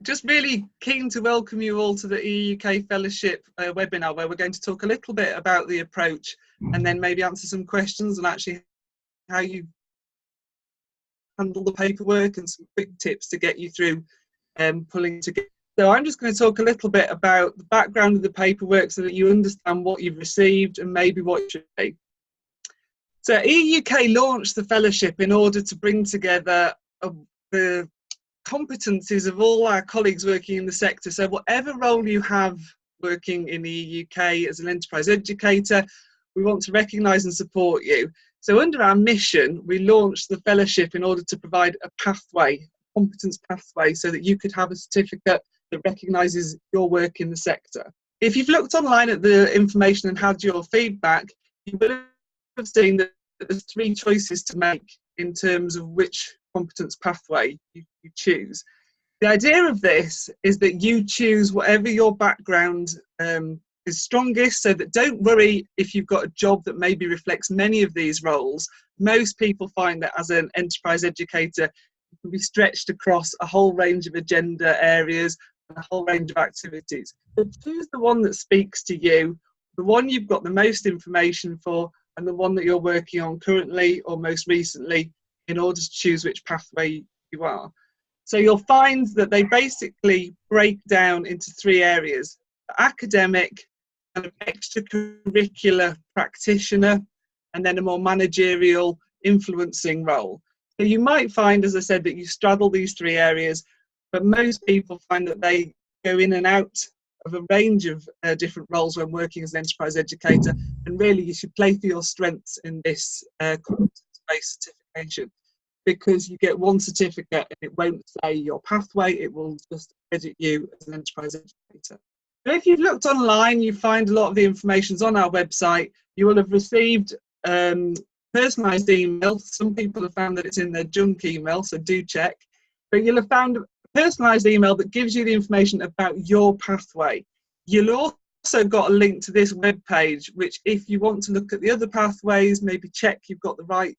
Just really keen to welcome you all to the EEUK Fellowship webinar, where we're going to talk a little bit about the approach and then maybe answer some questions on actually how you handle the paperwork and some quick tips to get you through pulling together. So I'm just going to talk a little bit about the background of the paperwork so that you understand what you've received and maybe what you should be. So EEUK launched the fellowship in order to bring together the competencies of all our colleagues working in the sector. So whatever role you have working in the EEUK as an enterprise educator, we want to recognise and support you. So under our mission, we launched the fellowship in order to provide a pathway, a competence pathway, so that you could have a certificate that recognises your work in the sector. If you've looked online at the information and had your feedback, you will have seen that there's three choices to make in terms of which competence pathway you choose. The idea of this is that you choose whatever your background is strongest, so that don't worry if you've got a job that maybe reflects many of these roles. Most people find that as an enterprise educator, you can be stretched across a whole range of agenda areas and a whole range of activities. But choose the one that speaks to you, the one you've got the most information for, and the one that you're working on currently or most recently, in order to choose which pathway you are. So you'll find that they basically break down into three areas: academic, an extracurricular practitioner, and then a more managerial influencing role. So you might find, as I said, that you straddle these three areas, but most people find that they go in and out of a range of different roles when working as an enterprise educator, and really you should play for your strengths in this competence-based certification, because you get one certificate and it won't say your pathway, it will just edit you as an enterprise educator. So if you've looked online, you find a lot of the information on our website. You will have received personalised email. Some people have found that it's in their junk email, so do check. But you'll have found a personalised email that gives you the information about your pathway. You'll also got a link to this web page, which if you want to look at the other pathways, maybe check you've got the right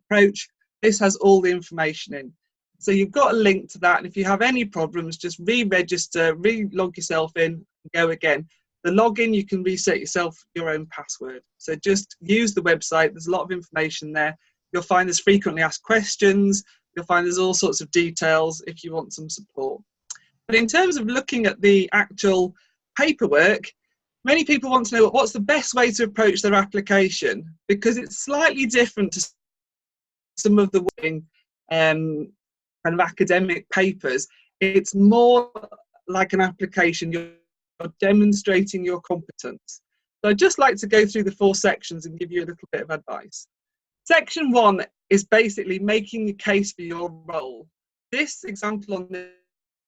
approach, this has all the information in. So you've got a link to that, and if you have any problems, just re-register, re-log yourself in, and go again. The login, you can reset yourself your own password. So just use the website, there's a lot of information there. You'll find there's frequently asked questions, you'll find there's all sorts of details if you want some support. But in terms of looking at the actual paperwork, many people want to know what's the best way to approach their application, because it's slightly different to some of the kind of academic papers. It's more like an application. You're demonstrating your competence. So I'd just like to go through the 4 sections and give you a little bit of advice. Section 1 is basically making a case for your role. This example on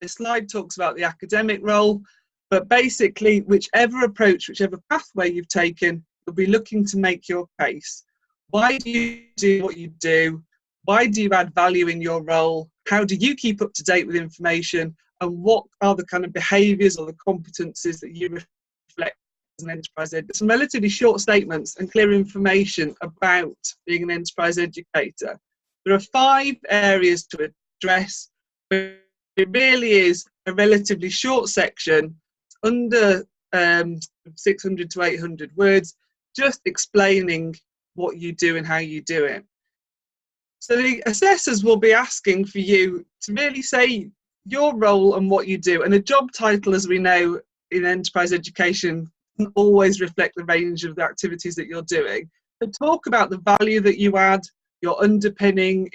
this slide talks about the academic role, but basically whichever approach, whichever pathway you've taken, you'll be looking to make your case. Why do you do what you do? Why do you add value in your role? How do you keep up to date with information? And what are the kind of behaviours or the competencies that you reflect as an enterprise educator? Some relatively short statements and clear information about being an enterprise educator. There are 5 areas to address, but it really is a relatively short section, under 600 to 800 words, just explaining what you do and how you do it. So the assessors will be asking for you to really say your role and what you do. And a job title, as we know in enterprise education, can always reflect the range of the activities that you're doing. But talk about the value that you add, your underpinning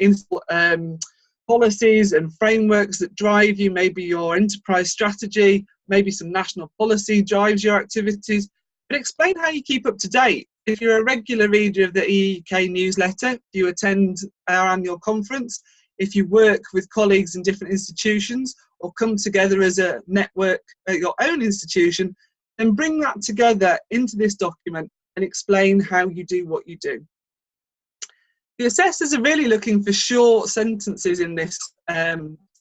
policies and frameworks that drive you, maybe your enterprise strategy, maybe some national policy drives your activities. But explain how you keep up to date. If you're a regular reader of the EEUK newsletter, if you attend our annual conference, if you work with colleagues in different institutions or come together as a network at your own institution, then bring that together into this document and explain how you do what you do. The assessors are really looking for short sentences in this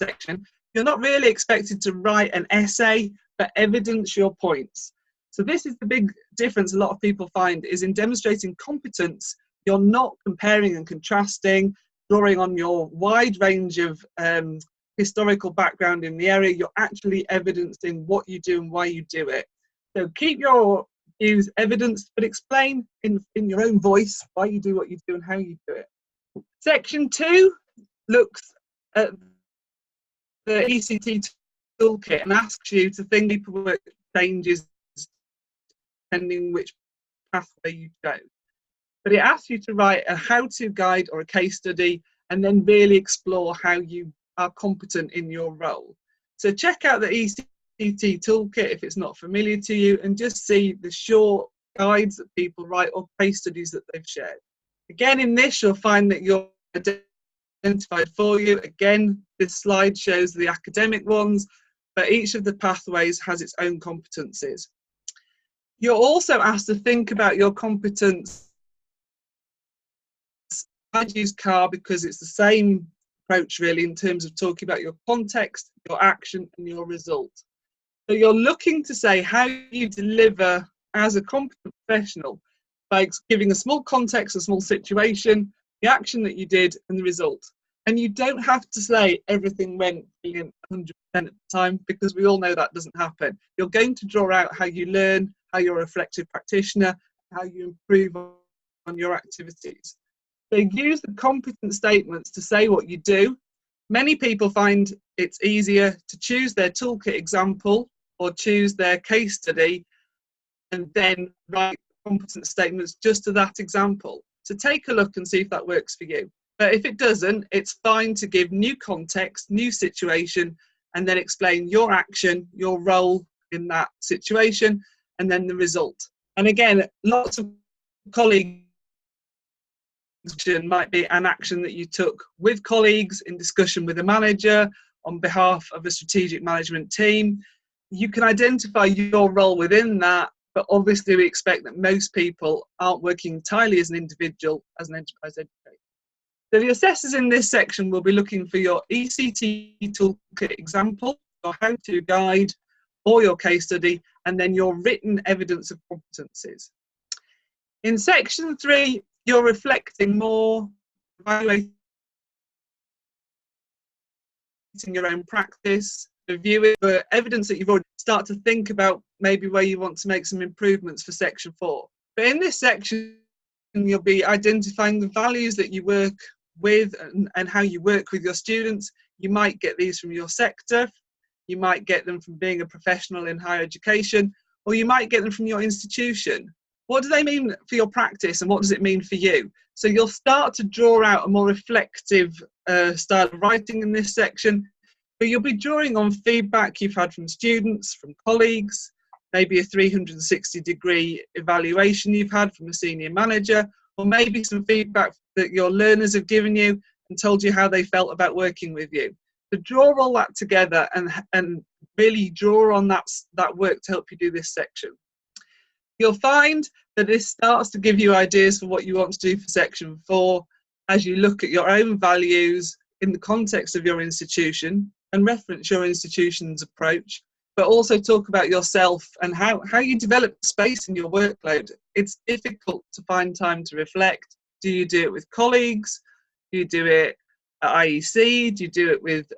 section. You're not really expected to write an essay, but evidence your points. So this is the big difference a lot of people find, is in demonstrating competence, you're not comparing and contrasting, drawing on your wide range of historical background in the area. You're actually evidencing what you do and why you do it. So keep your views evidenced, but explain in your own voice why you do what you do and how you do it. Section 2 looks at the ECT toolkit and asks you to think paperwork changes depending which pathway you chose. But it asks you to write a how-to guide or a case study and then really explore how you are competent in your role. So check out the ECT toolkit if it's not familiar to you, and just see the short guides that people write or case studies that they've shared. Again, in this you'll find that you're identified for you. Again, this slide shows the academic ones, but each of the pathways has its own competencies. You're also asked to think about your competence. I'd use CAR because it's the same approach really in terms of talking about your context, your action and your result. So you're looking to say how you deliver as a competent professional by giving a small context, a small situation, the action that you did and the result. And you don't have to say everything went brilliant 100% at the time, because we all know that doesn't happen. You're going to draw out how you learn, how you're a reflective practitioner, how you improve on your activities. So use the competent statements to say what you do. Many people find it's easier to choose their toolkit example or choose their case study and then write competent statements just to that example. So take a look and see if that works for you. But if it doesn't, it's fine to give new context, new situation, and then explain your action, your role in that situation, and then the result. And again, lots of colleagues might be an action that you took with colleagues in discussion with a manager on behalf of a strategic management team. You can identify your role within that, but obviously we expect that most people aren't working entirely as an individual, as an enterprise educator. So the assessors in this section will be looking for your ECT toolkit example, your how-to guide, or your case study, and then your written evidence of competencies. In section 3, you're reflecting more, evaluating your own practice, reviewing the evidence that you've already start to think about maybe where you want to make some improvements for section 4. But in this section, you'll be identifying the values that you work with and how you work with your students. You might get these from your sector, you might get them from being a professional in higher education, or you might get them from your institution. What do they mean for your practice and what does it mean for you? So you'll start to draw out a more reflective style of writing in this section, but you'll be drawing on feedback you've had from students, from colleagues, maybe a 360-degree evaluation you've had from a senior manager, or maybe some feedback that your learners have given you and told you how they felt about working with you. So draw all that together and really draw on that work to help you do this section. You'll find that this starts to give you ideas for what you want to do for section 4 as you look at your own values in the context of your institution and reference your institution's approach, but also talk about yourself and how you develop space in your workload. It's difficult to find time to reflect. Do you do it with colleagues? Do you do it at IEC? Do you do it with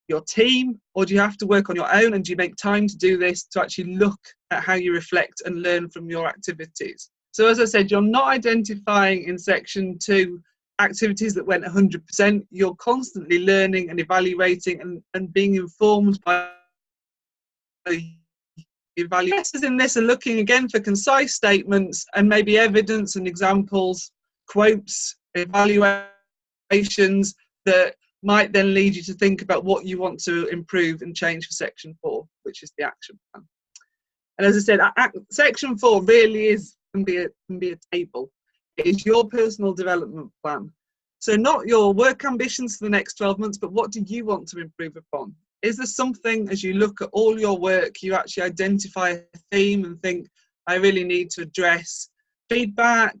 your team? Or do you have to work on your own, and do you make time to do this to actually look at how you reflect and learn from your activities? So as I said, you're not identifying in section 2 activities that went 100%. You're constantly learning and evaluating and being informed by evaluators in this are looking again for concise statements and maybe evidence and examples, quotes, evaluations that might then lead you to think about what you want to improve and change for section 4, which is the action plan. And as I said, section 4 really can be a table. It is your personal development plan. So not your work ambitions for the next 12 months, but what do you want to improve upon? Is there something, as you look at all your work, you actually identify a theme and think, I really need to address feedback,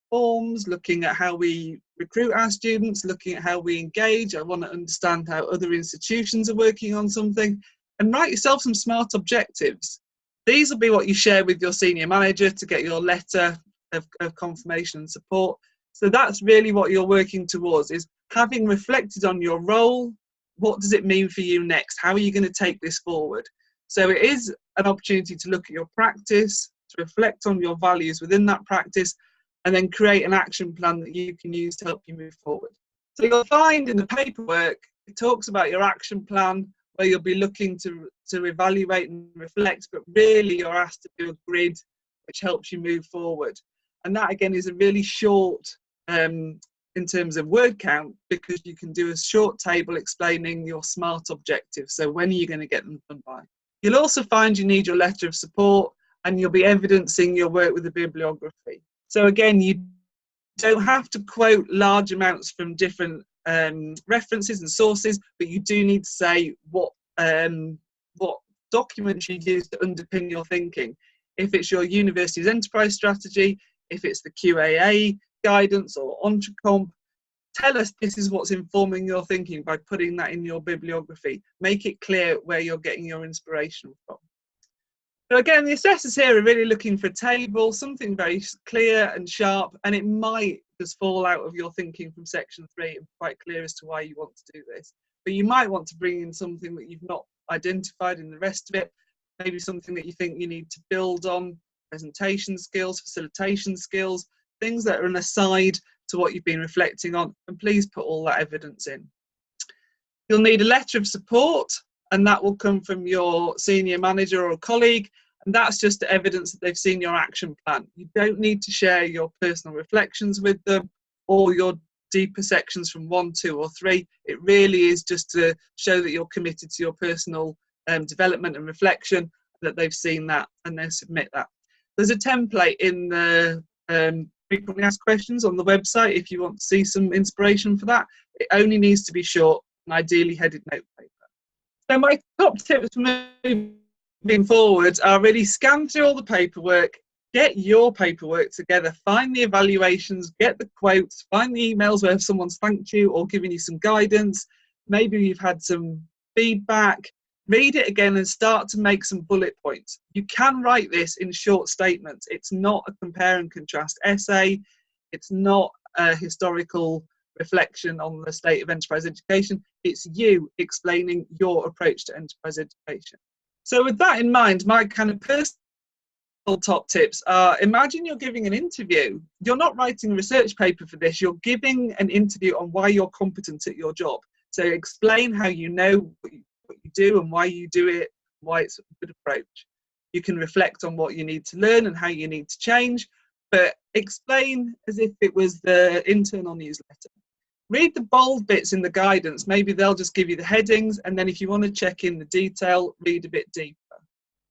forms, looking at how we recruit our students, looking at how we engage. I want to understand how other institutions are working on something, and write yourself some smart objectives. These will be what you share with your senior manager to get your letter of confirmation and support. So that's really what you're working towards, is having reflected on your role, what does it mean for you next? How are you going to take this forward? So it is an opportunity to look at your practice, to reflect on your values within that practice, and then create an action plan that you can use to help you move forward. So you'll find in the paperwork, it talks about your action plan, where you'll be looking to evaluate and reflect, but really you're asked to do a grid which helps you move forward. And that again is a really short in terms of word count, because you can do a short table explaining your SMART objectives. So when are you going to get them done by? You'll also find you need your letter of support, and you'll be evidencing your work with the bibliography. So again, you don't have to quote large amounts from different references and sources, but you do need to say what documents you use to underpin your thinking. If it's your university's enterprise strategy, if it's the QAA guidance or Entrecomp, tell us this is what's informing your thinking by putting that in your bibliography. Make it clear where you're getting your inspiration from. So again, the assessors here are really looking for a table, something very clear and sharp, and it might just fall out of your thinking from section 3 and quite clear as to why you want to do this. But you might want to bring in something that you've not identified in the rest of it, maybe something that you think you need to build on, presentation skills, facilitation skills, things that are an aside to what you've been reflecting on, and please put all that evidence in. You'll need a letter of support, and that will come from your senior manager or colleague, and that's just evidence that they've seen your action plan. You don't need to share your personal reflections with them or your deeper sections from 1, 2 or 3. It really is just to show that you're committed to your personal development and reflection, that they've seen that and they submit that. There's a template in the frequently asked questions on the website if you want to see some inspiration for that. It only needs to be short and ideally headed note paper. So my top tips for moving forward are really scan through all the paperwork, get your paperwork together, find the evaluations, get the quotes, find the emails where someone's thanked you or given you some guidance. Maybe you've had some feedback. Read it again and start to make some bullet points. You can write this in short statements. It's not a compare and contrast essay. It's not a historical reflection on the state of enterprise education. It's you explaining your approach to enterprise education. So with that in mind, my kind of personal top tips are, imagine you're giving an interview. You're not writing a research paper for this. You're giving an interview on why you're competent at your job. So explain how you know what you do and why you do it, why it's a good approach. You can reflect on what you need to learn and how you need to change, but explain as if it was the internal newsletter. Read the bold bits in the guidance. Maybe they'll just give you the headings, and then if you want to check in the detail, read a bit deeper.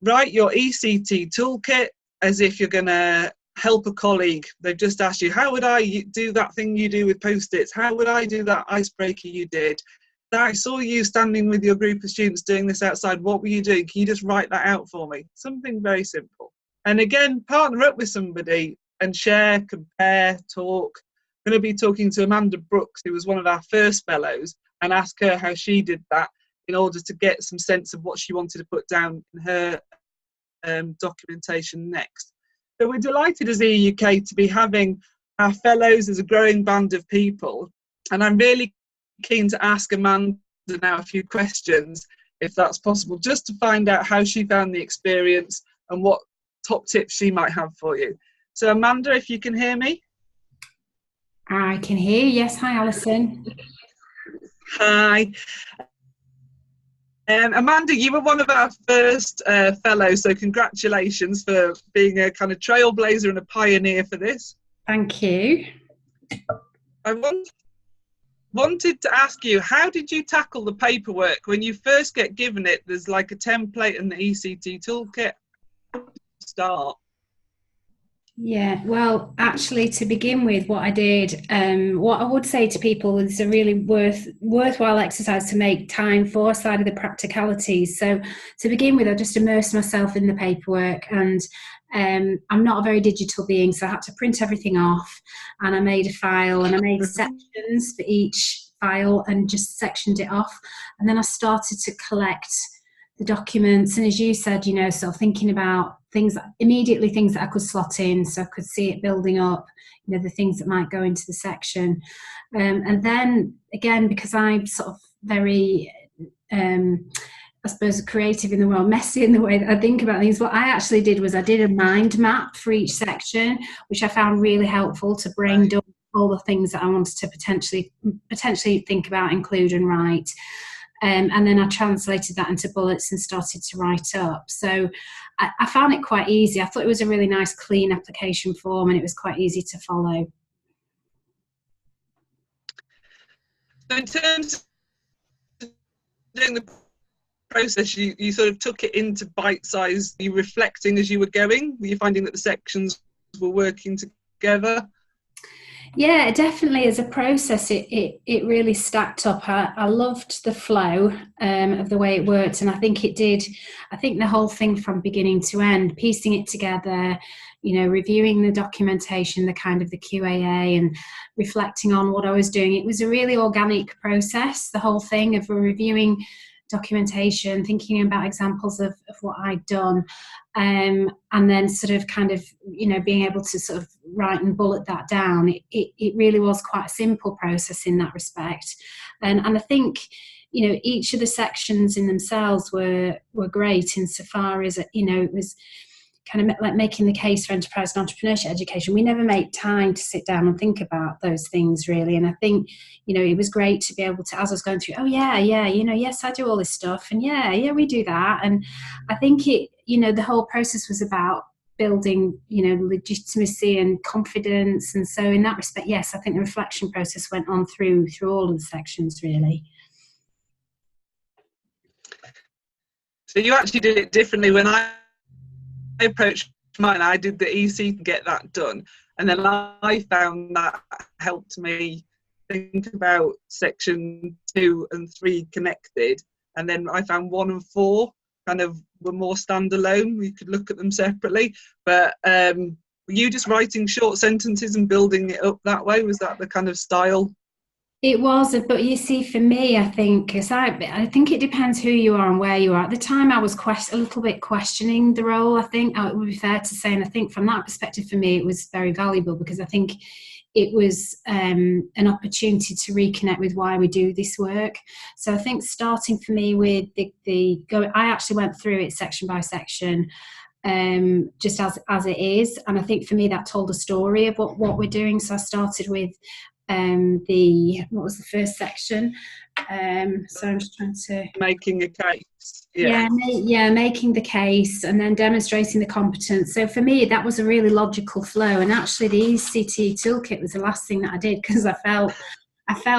Write your ECT toolkit as if you're going to help a colleague. They've just asked you, how would I do that thing you do with Post-its? How would I do that icebreaker you did? I saw you standing with your group of students doing this outside. What were you doing? Can you just write that out for me? Something very simple. And again, partner up with somebody and share, compare, talk. I'm going to be talking to Amanda Brooks, who was one of our first fellows, and ask her how she did that in order to get some sense of what she wanted to put down in her documentation next. So we're delighted as EEUK to be having our fellows as a growing band of people, and I'm really keen to ask Amanda now a few questions, if that's possible, just to find out how she found the experience and what top tips she might have for you. So Amanda, if you can hear me. I can hear you, yes. Hi, Alison. Hi. Amanda, you were one of our first fellows, so congratulations for being a kind of trailblazer and a pioneer for this. Thank you. I wanted to ask you, how did you tackle the paperwork when you first get given it? There's like a template and the ECT toolkit. Start. Yeah, well, actually, to begin with, what I did, what I would say to people is a really worthwhile exercise to make time for, aside of the practicalities. So to begin with, I just immersed myself in the paperwork, and I'm not a very digital being, so I had to print everything off, and I made a file, and I made sections for each file and just sectioned it off. And then I started to collect the documents, and as you said, you know, sort of thinking about things that I could slot in, so I could see it building up, you know, the things that might go into the section. And then again, because I sort of very I suppose creative in the world, messy in the way that I think about things. What I actually did was I did a mind map for each section, which I found really helpful to bring down all the things that I wanted to potentially think about, include and write. And then I translated that into bullets and started to write up. So I found it quite easy. I thought it was a really nice, clean application form, and it was quite easy to follow. So in terms of doing the process, you sort of took it into bite-sized, you reflecting as you were going? Were you finding that the sections were working together? Yeah, definitely. As a process, it really stacked up. I loved the flow of the way it worked, and I think it did. I think the whole thing from beginning to end, piecing it together, reviewing the documentation, the kind of the QAA, and reflecting on what I was doing. It was a really organic process, the whole thing of reviewing documentation, thinking about examples of what I'd done, and then sort of kind of, being able to sort of write and bullet that down. It really was quite a simple process in that respect. And I think, each of the sections in themselves were great insofar as, it was kind of like making the case for enterprise and entrepreneurship education. We never make time to sit down and think about those things, really. And I think, it was great to be able to, as I was going through, yes, I do all this stuff, and yeah, we do that. And I think the whole process was about building, legitimacy and confidence. And so in that respect, yes, I think the reflection process went on through all of the sections, really. So you actually did it differently. When I approached mine, I did the EC to get that done, and then I found that helped me think about section 2 and 3 connected, and then I found 1 and 4 kind of were more standalone. We could look at them separately, but were you just writing short sentences and building it up that way? Was that the kind of style? It was, but you see, for me, I think, because I think it depends who you are and where you are. At the time, I was a little bit questioning the role, I think. It would be fair to say, and I think from that perspective, for me, it was very valuable, because I think it was an opportunity to reconnect with why we do this work. So I think starting for me with I actually went through it section by section, just as it is. And I think for me, that told a story of what we're doing. So I started with what was the first section? So I'm just trying to... Making a case. Yeah, making the case, and then demonstrating the competence. So for me, that was a really logical flow. And actually, the ECT toolkit was the last thing that I did, because I felt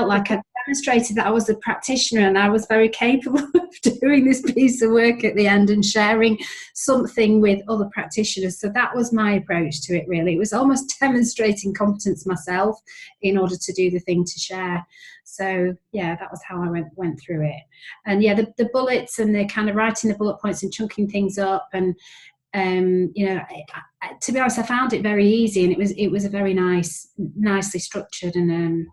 like I demonstrated that I was a practitioner and I was very capable of doing this piece of work at the end and sharing something with other practitioners. So that was my approach to it, really. It was almost demonstrating competence myself in order to do the thing to share. So yeah, that was how I went through it. And yeah, the bullets and the kind of writing the bullet points and chunking things up, and to be honest, I found it very easy, and it was a very nicely structured, and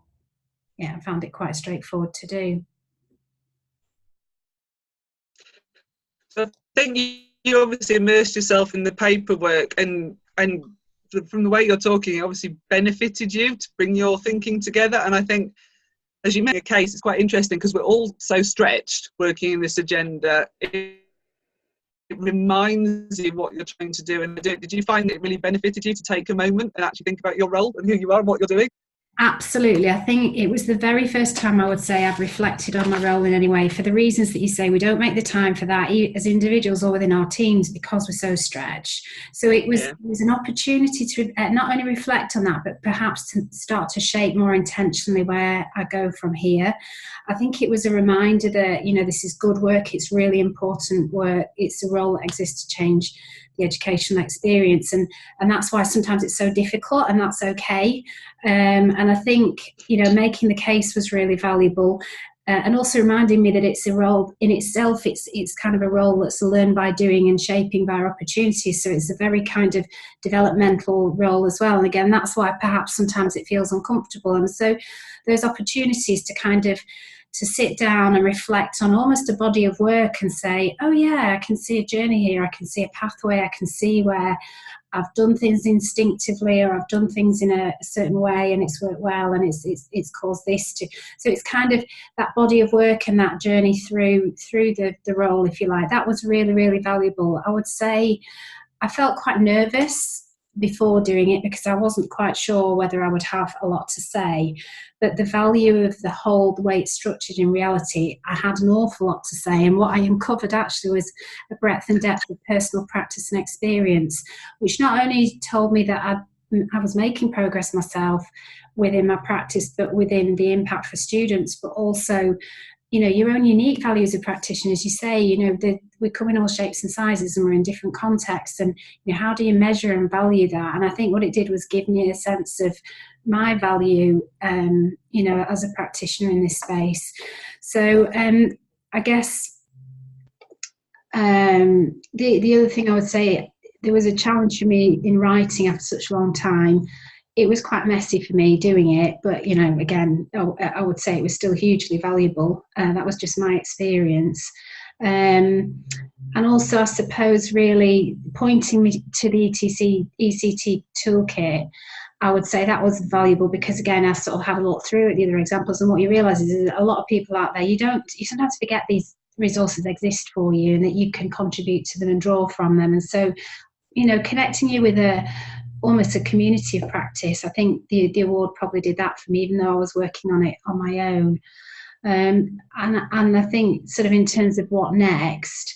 I found it quite straightforward to do. So I think you obviously immersed yourself in the paperwork, and from the way you're talking, it obviously benefited you to bring your thinking together. And I think, as you make a case, it's quite interesting, because we're all so stretched working in this agenda. It reminds you what you're trying to do. And did you find it really benefited you to take a moment and actually think about your role and who you are and what you're doing? Absolutely. I think it was the very first time I would say I've reflected on my role in any way, for the reasons that you say. We don't make the time for that as individuals or within our teams, because we're so stretched. So it was an opportunity to not only reflect on that, but perhaps to start to shape more intentionally where I go from here. I think it was a reminder that, this is good work. It's really important work. It's a role that exists to change the educational experience, and that's why sometimes it's so difficult, and that's okay. And I think making the case was really valuable, and also reminding me that it's a role in itself. It's kind of a role that's learned by doing and shaping by opportunities. So it's a very kind of developmental role as well. And again, that's why perhaps sometimes it feels uncomfortable. And so those opportunities to sit down and reflect on almost a body of work and say, oh yeah, I can see a journey here, I can see a pathway, I can see where I've done things instinctively, or I've done things in a certain way and it's worked well, and it's caused this to. So it's kind of that body of work and that journey through the role, if you like. That was really, really valuable. I would say I felt quite nervous before doing it because I wasn't quite sure whether I would have a lot to say. But the value of the whole, the way it's structured in reality, I had an awful lot to say. And what I uncovered actually was a breadth and depth of personal practice and experience, which not only told me that I was making progress myself within my practice, but within the impact for students, but also, you know, your own unique values of practitioner. As you say, you know, we come in all shapes and sizes and we're in different contexts, and you know, how do you measure and value that? And I think what it did was give me a sense of my value, you know, as a practitioner in this space. So I guess the other thing I would say, there was a challenge for me in writing after such a long time. It was quite messy for me doing it, but, you know, again, I would say it was still hugely valuable. That was just my experience. And also, I suppose, really pointing me to the ECT toolkit, I would say that was valuable because, again, I sort of had a look through at the other examples, and what you realise is a lot of people out there, you sometimes forget these resources exist for you and that you can contribute to them and draw from them. And so, you know, connecting you with almost a community of practice, I think the award probably did that for me, even though I was working on it on my own. And I think sort of in terms of what next,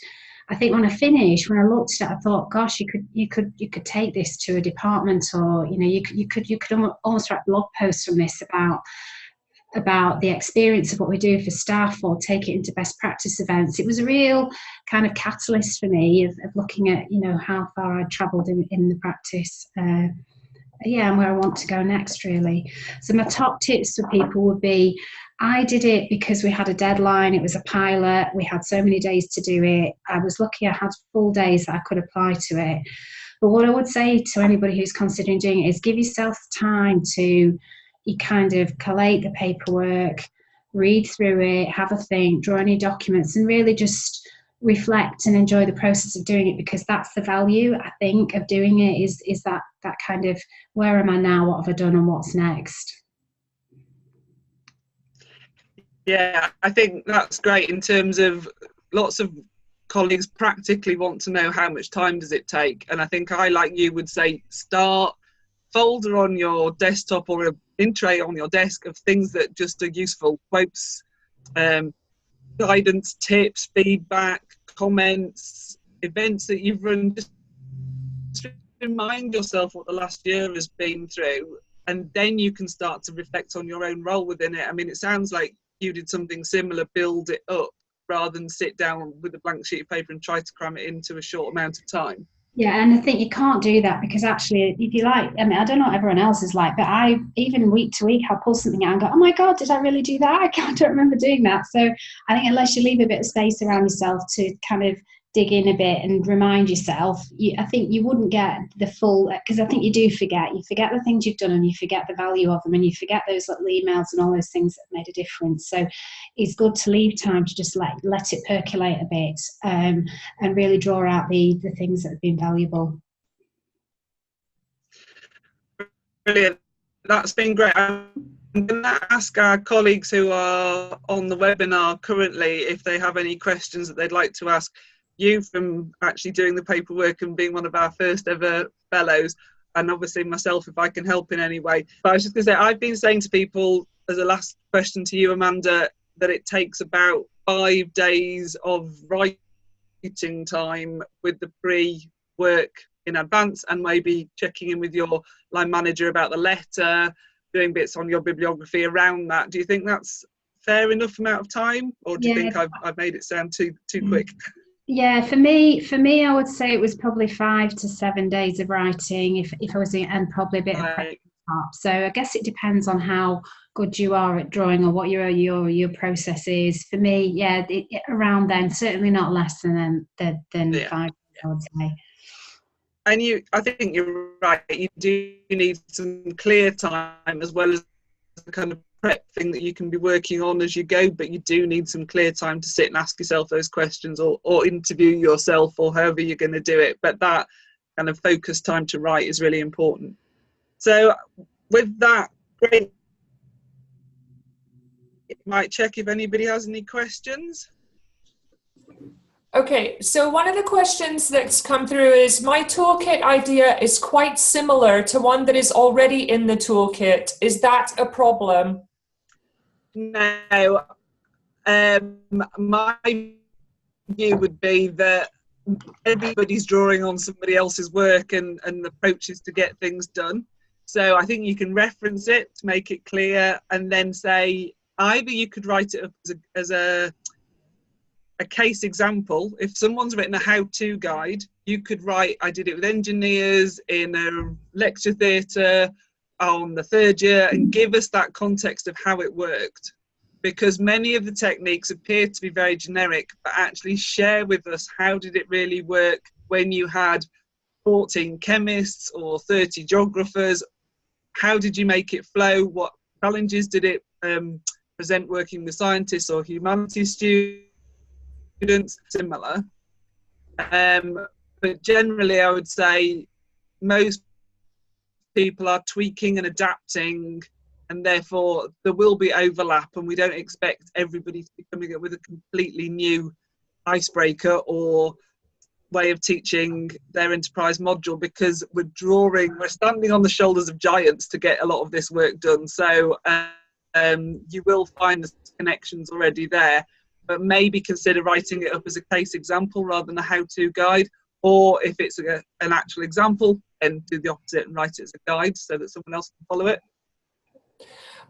I think when I finished, when I looked at it, I thought, gosh, you could take this to a department, or, you know, you could almost write blog posts from this about the experience of what we do for staff, or take it into best practice events. It was a real kind of catalyst for me of looking at, you know, how far I'd travelled in the practice, and where I want to go next, really. So my top tips for people would be, I did it because we had a deadline. It was a pilot. We had so many days to do it. I was lucky I had full days that I could apply to it. But what I would say to anybody who's considering doing it is give yourself time to kind of collate the paperwork, read through it, have a think, draw any documents, and really just reflect and enjoy the process of doing it, because that's the value, I think, of doing it, is that kind of, where am I now, what have I done, and what's next. Yeah, I think that's great in terms of lots of colleagues practically want to know how much time does it take. And I think I, like you, would say start folder on your desktop or an in tray on your desk of things that just are useful, quotes, guidance, tips, feedback, comments, events that you've run. Just remind yourself what the last year has been through, and then you can start to reflect on your own role within it. I mean, it sounds like you did something similar, build it up rather than sit down with a blank sheet of paper and try to cram it into a short amount of time. Yeah, and I think you can't do that, because actually, if you like, I mean, I don't know what everyone else is like, but I, even week to week, I'll pull something out and go, oh my God, did I really do that? I don't remember doing that. So I think unless you leave a bit of space around yourself to kind of dig in a bit and remind yourself, I think you wouldn't get the full, because I think you do forget. You forget the things you've done, and you forget the value of them, and you forget those little emails and all those things that made a difference. So it's good to leave time to just let it percolate a bit, and really draw out the things that have been valuable. Brilliant. That's been great. I'm going to ask our colleagues who are on the webinar currently if they have any questions that they'd like to ask you, from actually doing the paperwork and being one of our first ever fellows, and obviously myself if I can help in any way. But I was just going to say, I've been saying to people, as a last question to you, Amanda, that it takes about 5 days of writing time with the pre-work in advance, and maybe checking in with your line manager about the letter, doing bits on your bibliography around that. Do you think that's fair enough amount of time, or do you think I've made it sound too quick? Yeah, for me, I would say it was probably 5 to 7 days of writing, if I was, and probably a bit of prep. So I guess it depends on how good you are at drawing, or what your process is. For me, yeah, around then, certainly not less than 5 days, I would say. And I think you're right. You do need some clear time, as well as the kind of prep thing that you can be working on as you go, but you do need some clear time to sit and ask yourself those questions, or interview yourself, or however you're going to do it. But that kind of focused time to write is really important. So with that, great. Might check if anybody has any questions. Okay, so one of the questions that's come through is, my toolkit idea is quite similar to one that is already in the toolkit. Is that a problem? No. My view would be that everybody's drawing on somebody else's work and approaches to get things done. So I think you can reference it to make it clear, and then say either you could write it up as a case example. If someone's written a how-to guide, you could write, I did it with engineers in a lecture theatre on the 3rd year, and give us that context of how it worked. Because many of the techniques appear to be very generic, but actually share with us how did it really work when you had 14 chemists or 30 geographers. How did you make it flow? What challenges did it present working with scientists or humanities students? Similar. But generally I would say most people are tweaking and adapting, and therefore there will be overlap, and we don't expect everybody to be coming up with a completely new icebreaker or way of teaching their enterprise module, because we're standing on the shoulders of giants to get a lot of this work done. So you will find the connections already there, but maybe consider writing it up as a case example rather than a how-to guide, or if it's an actual example, then do the opposite and write it as a guide so that someone else can follow it.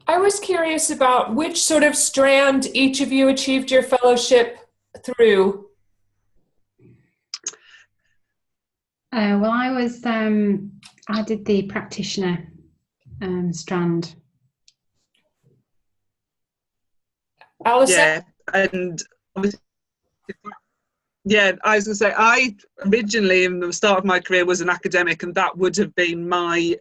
I was curious about which sort of strand each of you achieved your fellowship through. Well, I did the practitioner strand. Alison? Yeah, and obviously, yeah, I was going to say, I originally, in the start of my career, was an academic, and that would have been my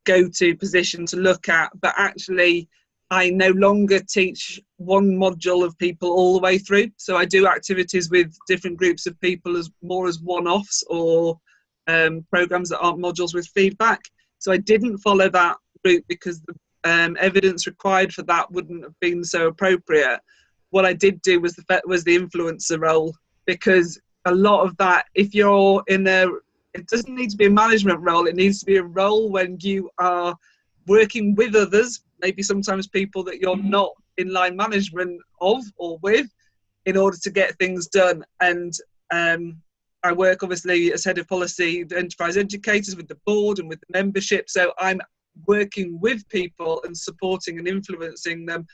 go-to position to look at. But actually, I no longer teach one module of people all the way through. So I do activities with different groups of people as one-offs or programs that aren't modules with feedback. So I didn't follow that route because the evidence required for that wouldn't have been so appropriate. What I did do was the influencer role, because a lot of that, if you're it doesn't need to be a management role, it needs to be a role when you are working with others, maybe sometimes people that you're not in line management of or with, in order to get things done. And I work obviously as head of policy, the enterprise educators, with the board and with the membership. So I'm working with people and supporting and influencing them.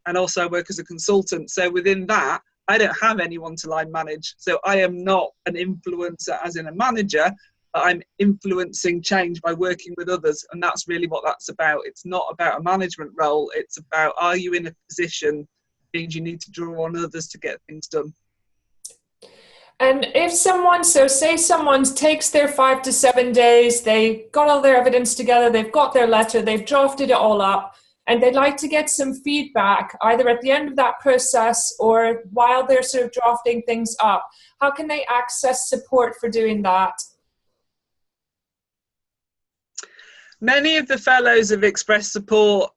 And also I work as a consultant. So within that, I don't have anyone to line manage. So I am not an influencer as in a manager, but I'm influencing change by working with others. And that's really what that's about. It's not about a management role. It's about, are you in a position, means you need to draw on others to get things done. And if someone, so say someone takes their 5 to 7 days, they got all their evidence together, they've got their letter, they've drafted it all up, and they'd like to get some feedback either at the end of that process or while they're sort of drafting things up, how can they access support for doing that? Many of the fellows have expressed support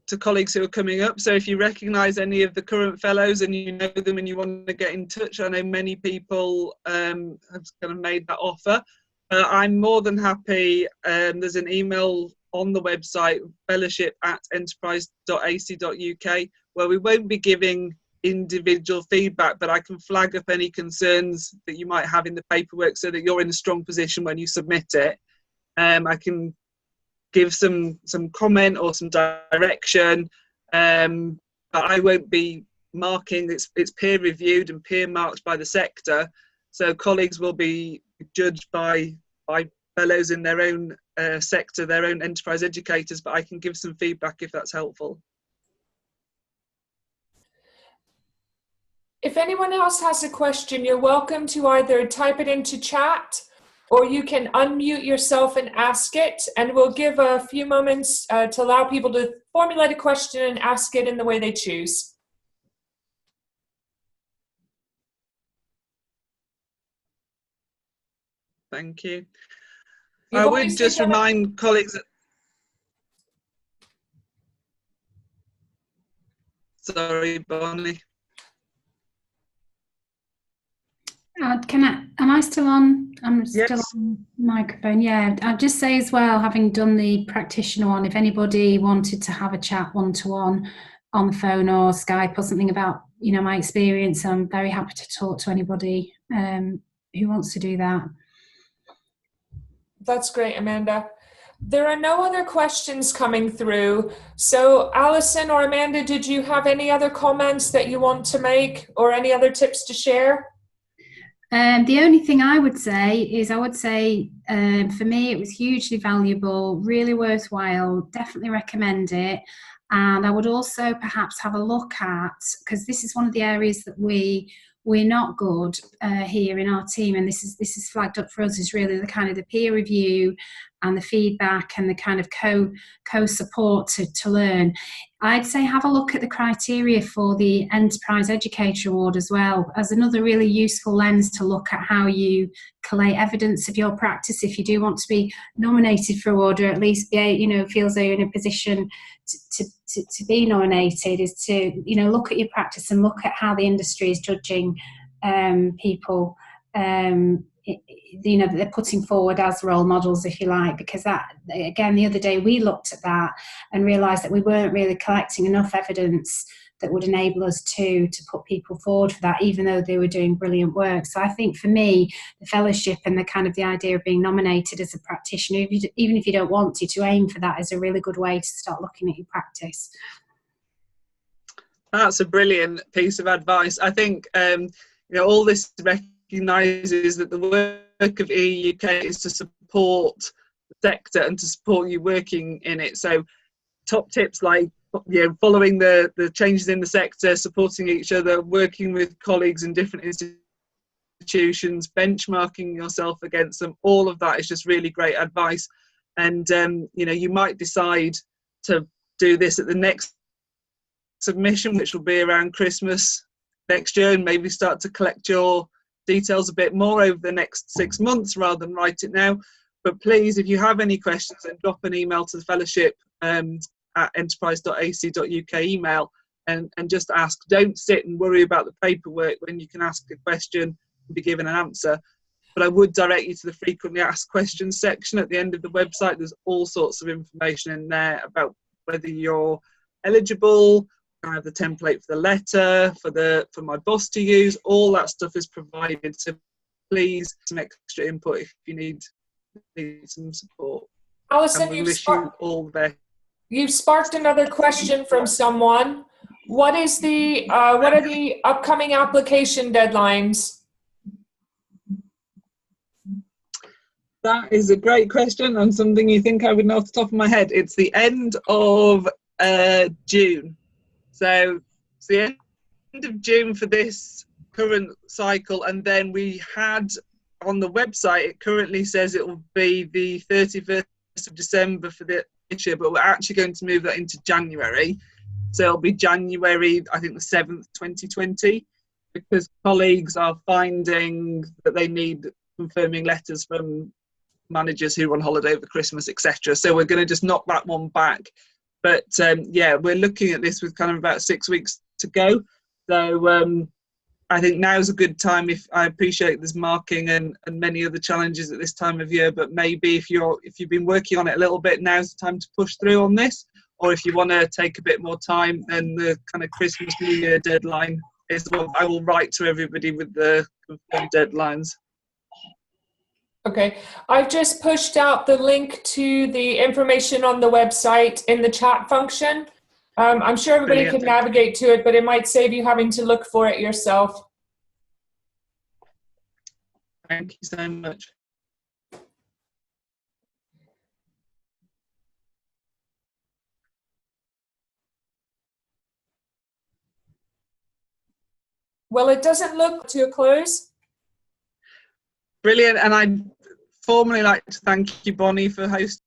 to colleagues who are coming up. So if you recognise any of the current fellows and you know them and you want to get in touch, I know many people have kind of made that offer. I'm more than happy. There's an email on the website, fellowship@enterprise.ac.uk, where we won't be giving individual feedback, but I can flag up any concerns that you might have in the paperwork so that you're in a strong position when you submit it. I can give some comment or some direction, but I won't be marking. It's peer reviewed and peer marked by the sector, so colleagues will be judged by fellows in their own sector, their own enterprise educators, but I can give some feedback if that's helpful. If anyone else has a question, you're welcome to either type it into chat or you can unmute yourself and ask it, and we'll give a few moments to allow people to formulate a question and ask it in the way they choose. Thank you. You've I would obviously just done a- remind colleagues that, sorry, Bonnie. Am I still on? I'm still Yes. on microphone. Yeah, I'd just say as well, having done the practitioner one, if anybody wanted to have a chat one-to-one on the phone or Skype or something about, you know, my experience, I'm very happy to talk to anybody who wants to do that. That's great, Amanda. There are no other questions coming through. So Alison or Amanda, did you have any other comments that you want to make or any other tips to share? The only thing I would say is for me it was hugely valuable, really worthwhile, definitely recommend it. And I would also perhaps have a look at, because this is one of the areas that we're not good here in our team, and this is flagged up for us, is really the kind of the peer review and the feedback and the kind of co-support to learn. I'd say have a look at the criteria for the Enterprise Educator Award as well, as another really useful lens to look at how you collate evidence of your practice if you do want to be nominated for award, or at least feel as though you're in a position to be nominated, is to, you know, look at your practice and look at how the industry is judging people that they're putting forward as role models, if you like, because that, again, the other day we looked at that and realised that we weren't really collecting enough evidence that would enable us to put people forward for that, even though they were doing brilliant work. So I think for me, the fellowship and the kind of the idea of being nominated as a practitioner, even if you don't want to aim for that, is a really good way to start looking at your practice. That's a brilliant piece of advice. I think all this recognises that the work of EEUK is to support the sector and to support you working in it. So top tips like following the changes in the sector, supporting each other, working with colleagues in different institutions, benchmarking yourself against them, all of that is just really great advice. And you might decide to do this at the next submission, which will be around Christmas next year, and maybe start to collect your details a bit more over the next 6 months rather than write it now. But please, if you have any questions, then drop an email to the fellowship at enterprise.ac.uk email and just ask. Don't sit and worry about the paperwork when you can ask a question and be given an answer. But I would direct you to the frequently asked questions section at the end of the website. There's all sorts of information in there about whether you're eligible. I have the template for the letter, for my boss to use. All that stuff is provided. So please, some extra input if you need some support. Alison, we wish you all the best. You've sparked another question from someone. What are the upcoming application deadlines? That is a great question and something you think I would know off the top of my head. It's the end of June. So it's the end of June for this current cycle, and then we had on the website, it currently says it will be the 31st of December for the year, but we're actually going to move that into January. So it'll be January, I think the 7th, 2020, because colleagues are finding that they need confirming letters from managers who are on holiday over Christmas, etc. So we're going to just knock that one back. But we're looking at this with kind of about 6 weeks to go. So I think now's a good time. If I appreciate there's marking and many other challenges at this time of year, but maybe if you've been working on it a little bit, now's the time to push through on this. Or if you want to take a bit more time, then the kind of Christmas New Year deadline is what I will write to everybody with the confirmed deadlines. Okay, I've just pushed out the link to the information on the website in the chat function. I'm sure everybody can navigate to it, but it might save you having to look for it yourself. Thank you so much. Well, it doesn't look to a close. Brilliant, and I'd formally like to thank you, Bonnie, for hosting